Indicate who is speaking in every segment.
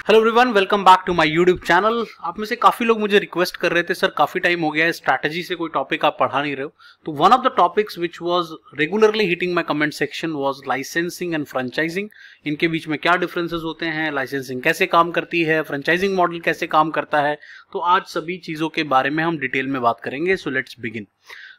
Speaker 1: Hello everyone, welcome back to my YouTube channel. आप में से काफी लोग मुझे रिक्वेस्ट कर रहे थे, सर काफी टाइम हो गया है, स्ट्रैटेजी से कोई टॉपिक आप पढ़ा नहीं रहे हो। तो one of the topics which was regularly hitting my comment section was licensing and franchising. इनके बीच में क्या डिफरेंसेस होते हैं, लाइसेंसिंग कैसे काम करती है, फ्रेंचाइजिंग मॉडल कैसे काम करता है। तो आज सभी चीजों के बारे में हम डिटेल में बात करेंगे। So let's begin.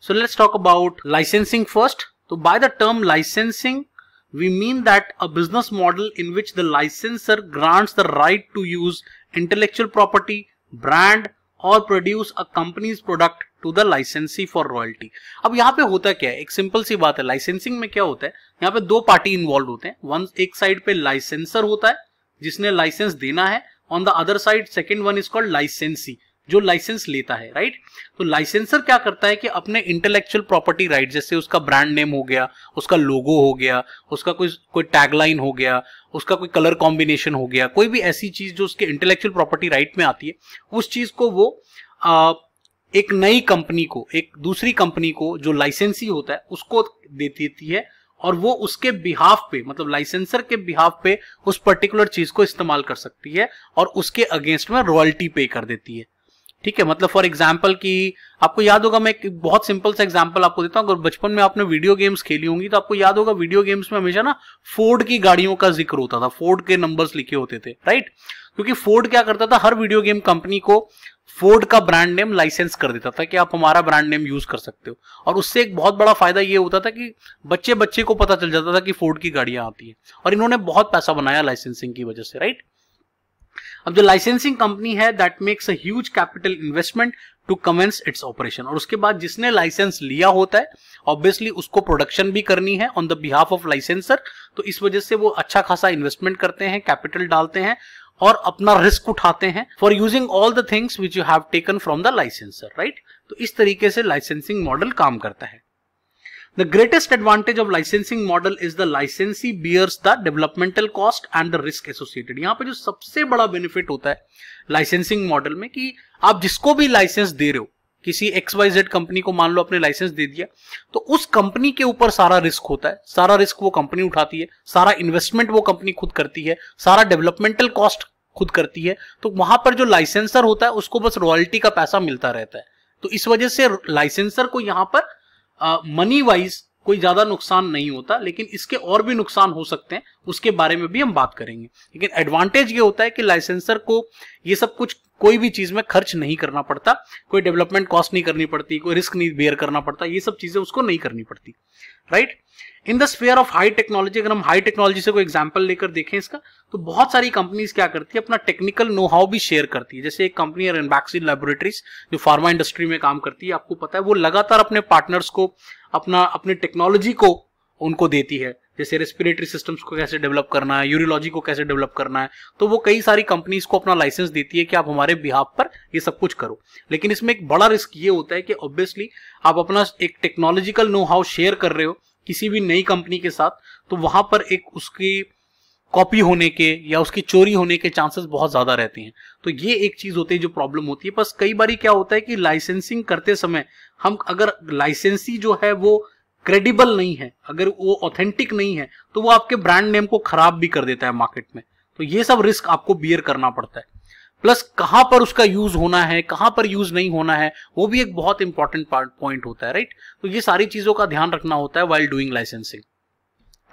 Speaker 1: So let's talk about licensing first. तो by the term licensing, we mean that a business model in which the licensor grants the right to use intellectual property, brand or produce a company's product to the licensee for royalty। अब यहाँ पे होता क्या है, एक simple सी बात है। Licensing में क्या होता है, यहाँ पे दो पार्टी इन्वॉल्व होते हैं। वन, एक साइड पे लाइसेंसर होता है जिसने लाइसेंस देना है, on the other side second one is called लाइसेंसी, जो लाइसेंस लेता है, राइट। तो लाइसेंसर क्या करता है कि अपने इंटेलेक्चुअल प्रॉपर्टी राइट, जैसे उसका ब्रांड नेम हो गया, उसका लोगो हो गया, उसका कोई टैगलाइन हो गया, उसका कोई कलर कॉम्बिनेशन हो गया, कोई भी ऐसी चीज जो उसके इंटेलेक्चुअल प्रॉपर्टी राइट में आती है, उस चीज को वो एक नई कंपनी को, एक दूसरी कंपनी को जो लाइसेंसी होता है उसको दे देती है, और वो उसके बिहाफ पे, मतलब लाइसेंसर के बिहाफ पे उस पर्टिकुलर चीज को इस्तेमाल कर सकती है और उसके अगेंस्ट में रॉयल्टी पे कर देती है। ठीक है, मतलब फॉर एग्जाम्पल कि आपको याद होगा, मैं एक बहुत सिंपल सा एग्जांपल आपको देता हूँ। अगर बचपन में आपने वीडियो गेम्स खेली होंगी तो आपको याद होगा, वीडियो गेम्स में हमेशा ना फोर्ड की गाड़ियों का जिक्र होता था, फोर्ड के नंबर्स लिखे होते थे, राइट। क्योंकि फोर्ड क्या करता था, हर वीडियो गेम कंपनी को फोर्ड का ब्रांड नेम लाइसेंस कर देता था कि आप हमारा ब्रांड नेम यूज कर सकते हो। और उससे एक बहुत बड़ा फायदा ये होता था कि बच्चे बच्चे को पता चल जाता था कि फोर्ड की गाड़ियां आती है, और इन्होंने बहुत पैसा बनाया लाइसेंसिंग की वजह से, राइट। अब जो लाइसेंसिंग कंपनी है, that makes a huge capital investment to commence its operation. और उसके बाद जिसने लाइसेंस लिया होता है, ऑब्वियसली उसको प्रोडक्शन भी करनी है on the behalf of licensor. तो इस वजह से वो अच्छा खासा इन्वेस्टमेंट करते हैं, कैपिटल डालते हैं और अपना रिस्क उठाते हैं for using all the things which you have taken from the licensor, right. तो इस तरीके से लाइसेंसिंग मॉडल काम करता है। The greatest advantage of licensing model is the licensee bears the developmental cost and the risk associated। यहाँ पे जो सबसे बड़ा बेनिफिट होता है लाइसेंसिंग मॉडल में, कि आप जिसको भी लाइसेंस दे रहे हो, किसी XYZ कंपनी को मान लो आपने लाइसेंस दे दिया, तो उस कंपनी के ऊपर सारा रिस्क होता है, सारा रिस्क वो कंपनी उठाती है, सारा इन्वेस्टमेंट वो कंपनी खुद करती है, सारा डेवलपमेंटल कॉस्ट खुद करती है। तो वहां पर जो लाइसेंसर होता है उसको बस रॉयल्टी का पैसा मिलता रहता है। तो इस वजह से लाइसेंसर को यहाँ पर मनी वाइज कोई ज्यादा नुकसान नहीं होता, लेकिन इसके और भी नुकसान हो सकते हैं, उसके बारे में भी हम बात करेंगे। लेकिन एडवांटेज ये होता है कि लाइसेंसर को ये सब कुछ, कोई भी चीज में खर्च नहीं करना पड़ता, कोई डेवलपमेंट कॉस्ट नहीं करनी पड़ती, कोई रिस्क नहीं बेयर करना पड़ता, ये सब चीजें उसको नहीं करनी पड़ती, right. In the sphere of high technology, अगर हम हाई टेक्नोलॉजी से कोई एग्जांपल लेकर देखें इसका, तो बहुत सारी कंपनीज क्या करती है, अपना टेक्निकल नो हाउ भी शेयर करती है। जैसे एक कंपनी है रेनबैक्सी लैबोरेटरीज, जो फार्मा इंडस्ट्री में काम करती है, आपको पता है वो लगातार अपने पार्टनर्स को अपनी टेक्नोलॉजी को उनको देती है, जैसे रेस्पिरेटरी सिस्टम्स को कैसे डेवलप करना है, यूरोलॉजी को कैसे डेवलप करना है। तो वो कई सारी कंपनीज को अपना लाइसेंस देती है कि आप हमारे बिहाफ पर ये सब कुछ करो। लेकिन इसमें एक बड़ा रिस्क ये होता है कि ऑब्वियसली आप अपना एक टेक्नोलॉजिकल नो हाउ शेयर कर रहे हो किसी भी नई कंपनी के साथ, तो वहां पर एक उसकी कॉपी होने के या उसकी चोरी होने के चांसेस बहुत ज्यादा रहते हैं। तो ये एक चीज होती है जो प्रॉब्लम होती है। बस कई बार क्या होता है कि लाइसेंसिंग करते समय हम, अगर लाइसेंसी जो है वो क्रेडिबल नहीं है, अगर वो ऑथेंटिक नहीं है, तो वो आपके ब्रांड नेम को खराब भी कर देता है मार्केट में। तो ये सब रिस्क आपको बियर करना पड़ता है। प्लस कहां पर उसका यूज होना है, कहां पर यूज नहीं होना है, वो भी एक बहुत इंपॉर्टेंट पॉइंट होता है, राइट। तो ये सारी चीजों का ध्यान रखना होता है while doing licensing,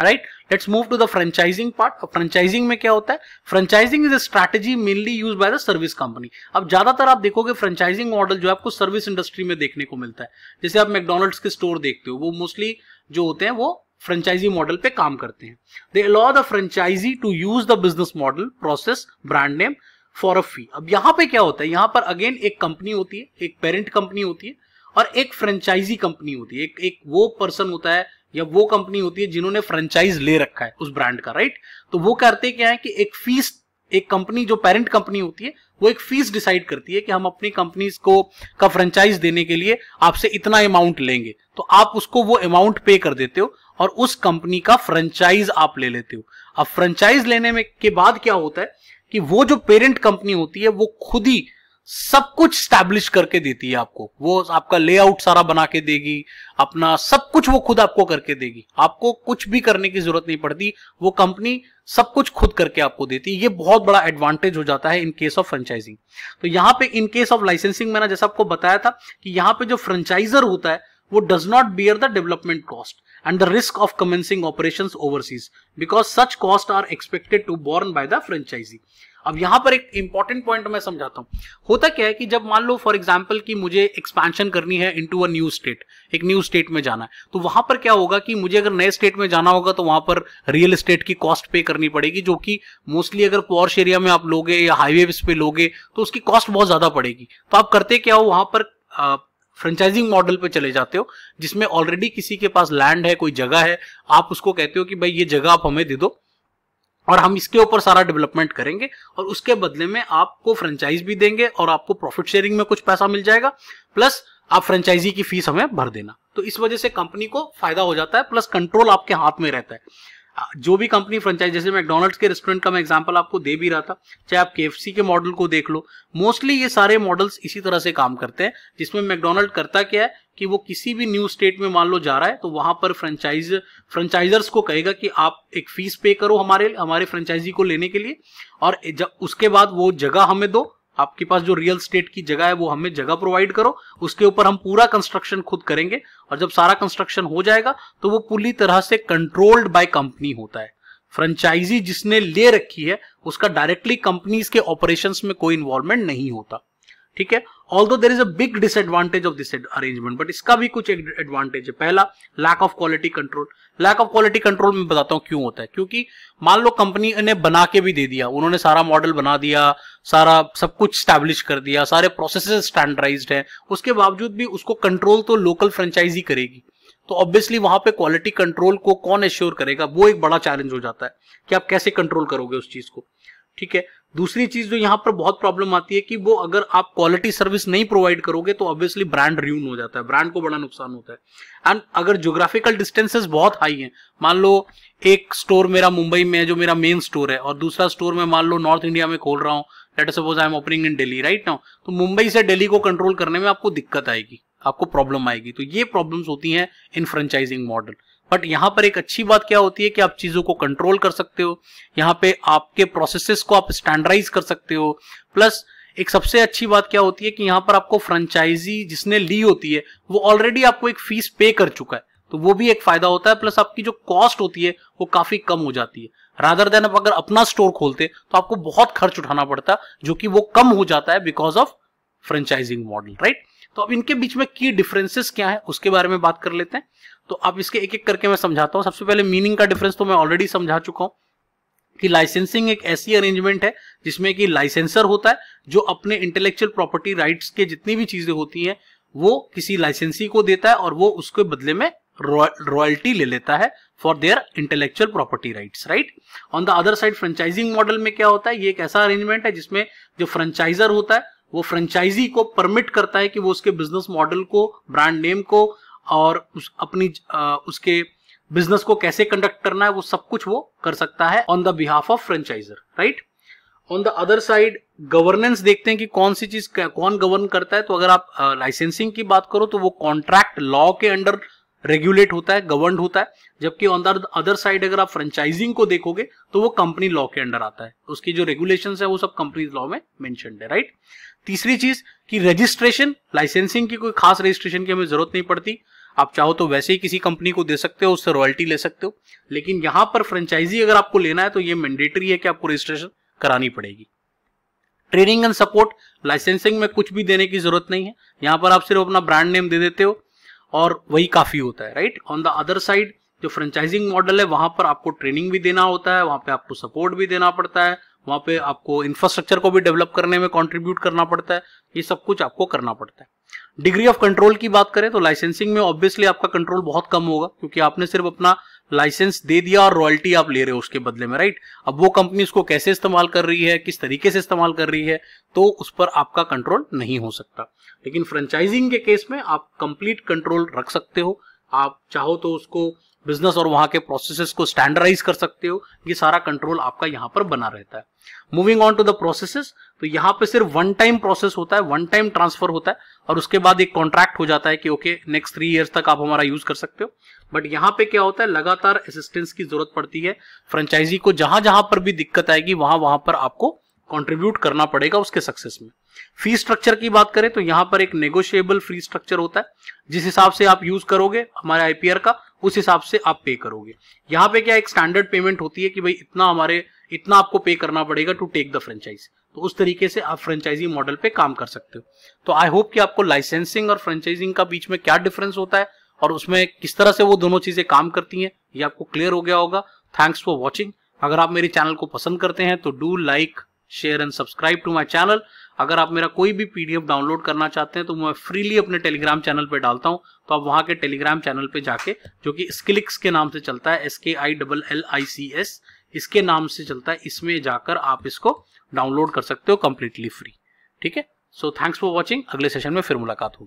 Speaker 1: right. Let's move to the franchising part. Franchising में क्या होता है, franchising is a strategy mainly used by the service company. अब ज्यादातर आप देखोगे फ्रेंचाइजिंग मॉडल जो है आपको सर्विस इंडस्ट्री में देखने को मिलता है। जैसे आप मैकडॉनल्ड्स के स्टोर देखते हो, वो मोस्टली जो होते हैं वो फ्रेंचाइजी मॉडल पे काम करते हैं। They allow the franchisee to use the business model, process, brand name for a fee. अब यहाँ पे क्या होता है, यहाँ पर अगेन एक कंपनी होती है, एक पेरेंट कंपनी होती है और एक फ्रेंचाइजी कंपनी होती है। एक वो पर्सन होता है या वो कंपनी होती है जिन्होंने फ्रेंचाइज ले रखा है उस ब्रांड का, राइट। तो वो करते क्या है कि एक फीस, एक कंपनी जो पेरेंट कंपनी होती है वो एक फीस डिसाइड करती है कि हम अपनी कंपनीज को का फ्रेंचाइज देने के लिए आपसे इतना अमाउंट लेंगे। तो आप उसको वो अमाउंट पे कर देते हो और उस कंपनी का फ्रेंचाइज आप ले लेते हो। अब फ्रेंचाइज लेने में के बाद क्या होता है कि वो जो पेरेंट कंपनी होती है वो खुद ही सब कुछ स्टैब्लिश करके देती है आपको, वो आपका लेआउट सारा बना के देगी, अपना सब कुछ वो खुद आपको करके देगी, आपको कुछ भी करने की जरूरत नहीं पड़ती, वो कंपनी सब कुछ खुद करके आपको देती है। ये बहुत बड़ा एडवांटेज हो जाता है इन केस ऑफ फ्रेंचाइजिंग। तो यहां पे इन केस ऑफ लाइसेंसिंग मैंने जैसा आपको बताया था कि यहां पे जो फ्रेंचाइजर होता है वो does not bear the development cost and the risk of commencing operations overseas because such costs are expected to borne by the franchisee। अब यहां पर एक इंपॉर्टेंट पॉइंट मैं समझाता हूं। होता क्या है कि जब मान लो फॉर एग्जांपल कि मुझे एक्सपेंशन करनी है इनटू अ न्यू स्टेट, एक न्यू स्टेट में जाना है, तो वहां पर क्या होगा कि मुझे अगर नए स्टेट में जाना होगा तो वहां पर रियल एस्टेट की कॉस्ट पे करनी पड़ेगी, जो कि मोस्टली अगर पॉश एरिया में आप लोगे या हाईवे पे लोगे तो उसकी कॉस्ट बहुत ज्यादा पड़ेगी। तो आप करते क्या हो, वहां पर फ्रेंचाइजिंग मॉडल पे चले जाते हो जिसमें ऑलरेडी किसी के पास लैंड है, कोई जगह है, आप उसको कहते हो कि भाई ये जगह आप हमें दे दो और हम इसके ऊपर सारा डेवलपमेंट करेंगे और उसके बदले में आपको फ्रेंचाइज भी देंगे और आपको प्रॉफिट शेयरिंग में कुछ पैसा मिल जाएगा, प्लस आप फ्रेंचाइजी की फीस हमें भर देना। तो इस वजह से कंपनी को फायदा हो जाता है, प्लस कंट्रोल आपके हाथ में रहता है। जो भी कंपनी फ्रेंचाइज, जैसे मैकडॉनल्ड्स के रेस्टोरेंट का मैं एग्जांपल आपको दे भी रहा था, चाहे आप केएफसी के मॉडल को देख लो, मोस्टली ये सारे मॉडल्स इसी तरह से काम करते हैं, जिसमें मैकडॉनल्ड करता क्या है कि वो किसी भी न्यू स्टेट में मान लो जा रहा है तो वहां पर फ्रेंचाइजर्स को कहेगा कि आप एक फीस पे करो हमारे फ्रेंचाइजी को लेने के लिए, और जब उसके बाद वो जगह हमें दो, आपके पास जो रियल स्टेट की जगह है वो हमें जगह प्रोवाइड करो, उसके ऊपर हम पूरा कंस्ट्रक्शन खुद करेंगे और जब सारा कंस्ट्रक्शन हो जाएगा तो वो पूरी तरह से कंट्रोल्ड बाय कंपनी होता है। फ्रेंचाइजी जिसने ले रखी है उसका डायरेक्टली कंपनीज के ऑपरेशंस में कोई इन्वॉल्वमेंट नहीं होता, ठीक है। Although there is a big disadvantage of this arrangement, but इसका भी कुछ एडवांटेज है। पहला, lack of quality control. Lack of quality control मैं बताता हूं क्यों होता है। क्योंकि मान लो कंपनी ने बना के भी दे दिया, उन्होंने सारा मॉडल बना दिया, सारा सब कुछ स्टैब्लिश कर दिया, सारे प्रोसेसेस स्टैंडर्डाइज्ड है, उसके बावजूद भी उसको कंट्रोल तो लोकल फ्रेंचाइजी करेगी। तो ऑब्वियसली वहां पे क्वालिटी कंट्रोल को कौन एश्योर करेगा, वो एक बड़ा चैलेंज हो जाता है कि आप कैसे कंट्रोल करोगे उस चीज को, ठीक है। दूसरी चीज जो यहाँ पर बहुत प्रॉब्लम आती है कि वो अगर आप क्वालिटी सर्विस नहीं प्रोवाइड करोगे तो ऑब्वियसली ब्रांड रियून हो जाता है, ब्रांड को बड़ा नुकसान होता है। एंड अगर ज्योग्राफिकल डिस्टेंसेस बहुत हाई हैं, मान लो एक स्टोर मेरा मुंबई में है जो मेरा मेन स्टोर है, और दूसरा स्टोर मैं मान लो नॉर्थ इंडिया में खोल रहा हूँ, let us suppose I am opening in Delhi right now, तो मुंबई से दिल्ली को कंट्रोल करने में आपको दिक्कत आएगी, आपको प्रॉब्लम आएगी। तो ये प्रॉब्लम्स होती हैं इन फ्रेंचाइजिंग मॉडल। बट यहाँ पर एक अच्छी बात क्या होती है कि आप चीजों को कंट्रोल कर सकते हो, यहाँ पे आपके प्रोसेसेस को आप स्टैंडर्डाइज कर सकते हो, प्लस एक सबसे अच्छी बात क्या होती है कि यहाँ पर आपको फ्रेंचाइजी जिसने ली होती है वो ऑलरेडी आपको एक फीस पे कर चुका है, तो वो भी एक फायदा होता है, प्लस आपकी जो कॉस्ट होती है वो काफी कम हो जाती है। रादर देन आप अगर अपना स्टोर खोलते तो आपको बहुत खर्च उठाना पड़ता, जो कि वो कम हो जाता है because of franchising model, right. तो अब इनके बीच में की डिफरेंसेस क्या है उसके बारे में बात कर लेते हैं। तो अब इसके एक एक करके मैं समझाता हूं। सबसे पहले मीनिंग का डिफरेंस तो मैं ऑलरेडी समझा चुका हूं कि लाइसेंसिंग एक ऐसी अरेंजमेंट है जिसमें कि लाइसेंसर होता है जो अपने इंटेलेक्चुअल प्रॉपर्टी राइट्स के जितनी भी चीजें होती हैं वो किसी लाइसेंसी को देता है और वो उसके बदले में रॉयल्टी ले लेता है for their intellectual property rights, right. On the other side franchising model में क्या होता है, ये एक ऐसा अरेंजमेंट है जिसमें जो फ्रेंचाइजर होता है वो फ्रेंचाइजी को परमिट करता है कि वो उसके बिजनेस मॉडल को, ब्रांड नेम को और उसके बिजनेस को कैसे कंडक्ट करना है वो सब कुछ वो कर सकता है on the behalf of franchisor, right. On the other side governance देखते हैं कि कौन सी चीज कौन गवर्न करता है। तो अगर आप लाइसेंसिंग की बात करो तो वो कॉन्ट्रैक्ट लॉ के अंडर रेगुलेट होता है, गवर्न होता है, जबकि ऑन द अदर साइड अगर आप फ्रेंचाइजिंग को देखोगे तो वो कंपनी लॉ के अंडर आता है, उसकी जो रेगुलेशंस है वो सब कंपनी लॉ में मेंशन्ड है, राइट। तीसरी चीज कि रजिस्ट्रेशन, लाइसेंसिंग की कोई खास रजिस्ट्रेशन की हमें जरूरत नहीं पड़ती, आप चाहो तो वैसे ही किसी कंपनी को दे सकते हो, उससे रॉयल्टी ले सकते हो। लेकिन यहां पर फ्रेंचाइजी अगर आपको लेना है तो ये मैंडेटरी है कि आपको रजिस्ट्रेशन करानी पड़ेगी। ट्रेनिंग एंड सपोर्ट, लाइसेंसिंग में कुछ भी देने की जरूरत नहीं है, यहां पर आप सिर्फ अपना ब्रांड नेम दे देते हो और वही काफी होता है, right. On the other side जो फ्रेंचाइजिंग मॉडल है वहां पर आपको ट्रेनिंग भी देना होता है, वहां पे आपको सपोर्ट भी देना पड़ता है, वहां पे आपको इंफ्रास्ट्रक्चर को भी डेवलप करने में कंट्रीब्यूट करना पड़ता है, ये सब कुछ आपको करना पड़ता है। डिग्री ऑफ कंट्रोल की बात करें तो लाइसेंसिंग में ऑब्वियसली आपका कंट्रोल बहुत कम होगा क्योंकि आपने सिर्फ अपना लाइसेंस दे दिया और रॉयल्टी आप ले रहे हो उसके बदले में, राइट। अब वो कंपनी उसको कैसे इस्तेमाल कर रही है, किस तरीके से इस्तेमाल कर रही है, तो उस पर आपका कंट्रोल नहीं हो सकता। लेकिन फ्रेंचाइजिंग के केस में आप कंप्लीट कंट्रोल रख सकते हो, आप चाहो तो उसको बिजनेस और वहां के प्रोसेसेस को स्टैंडर्डाइज कर सकते हो। ये सारा कंट्रोल आपका यहाँ पर बना रहता है। Moving on to the processes, तो यहाँ पे सिर्फ वन टाइम प्रोसेस होता है, वन टाइम ट्रांसफर होता है और उसके बाद एक कॉन्ट्रैक्ट हो जाता है कि ओके नेक्स्ट 3 इयर्स तक आप हमारा यूज कर सकते हो। बट यहाँ पे क्या होता है, लगातार असिस्टेंस की जरूरत पड़ती है फ्रेंचाइजी को। जहां जहां पर भी दिक्कत आएगी वहां वहां पर आपको कंट्रीब्यूट करना पड़ेगा उसके सक्सेस में। फी स्ट्रक्चर की बात करें तो यहाँ पर एक नेगोशिएबल फी स्ट्रक्चर होता है, जिस हिसाब से आप यूज करोगे हमारे आईपीआर का उस हिसाब से आप पे करोगे। यहाँ पे क्या एक स्टैंडर्ड पेमेंट होती है कि भाई इतना आपको पे करना पड़ेगा टू टेक द फ्रेंचाइज। तो उस तरीके से आप फ्रेंचाइजी मॉडल पे काम कर सकते हो। तो आई होप कि आपको लाइसेंसिंग और फ्रेंचाइजिंग का बीच में क्या डिफरेंस होता है और उसमें किस तरह से वो दोनों चीजें काम करती हैं ये आपको क्लियर हो गया होगा। Thanks for watching. अगर आप मेरे चैनल को पसंद करते हैं तो do like, share and subscribe to my channel. अगर आप मेरा कोई भी पीडीएफ डाउनलोड करना चाहते हैं तो मैं फ्रीली अपने टेलीग्राम चैनल पे डालता हूं, तो आप वहां के टेलीग्राम चैनल पे जाके, जो कि स्किलिक्स के नाम से चलता है, SKILLICS इसके नाम से चलता है, इसमें जाकर आप इसको डाउनलोड कर सकते हो कंप्लीटली फ्री। ठीक है, सो थैंक्स फॉर वॉचिंग। अगले सेशन में फिर मुलाकात होगी।